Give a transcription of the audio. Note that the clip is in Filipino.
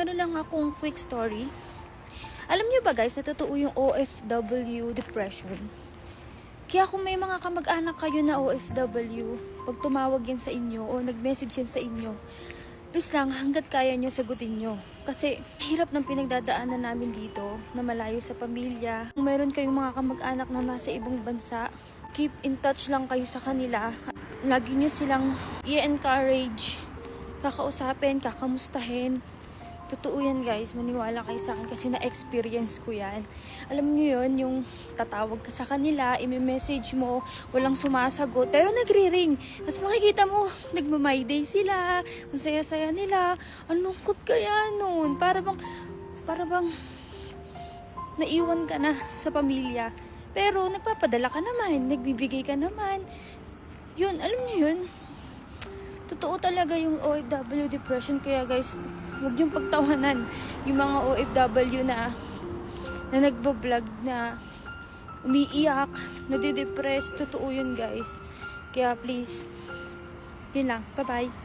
meron lang akong quick story. Alam niyo ba guys, na totoo yung OFW depression? Kaya kung may mga kamag-anak kayo na OFW, pag tumawag yan sa inyo o nag-message yan sa inyo, please lang, hanggat kaya nyo, sagutin nyo. Kasi hirap ng pinagdadaanan namin dito, na malayo sa pamilya. Kung meron kayong mga kamag-anak na nasa ibang bansa, keep in touch lang kayo sa kanila. Lagi nyo silang i-encourage, kakausapin, kakamustahin. Totoo yan guys, maniwala kayo sa akin kasi na-experience ko yan. Alam niyo yun, yung tatawag ka sa kanila, i-message mo, walang sumasagot, pero nagre-ring. Tapos makikita mo, nagma-my day sila, ang saya-saya nila. Ang lungkot kaya nun. Para bang naiwan ka na sa pamilya. Pero nagpapadala ka naman, nagbibigay ka naman. Yun, alam niyo yun. Totoo talaga yung OFW depression. Kaya guys, huwag niyong pagtawanan yung mga OFW na nagbablog na umiiyak, nadidepress. Totoo yun guys. Kaya please, yun lang. Bye-bye.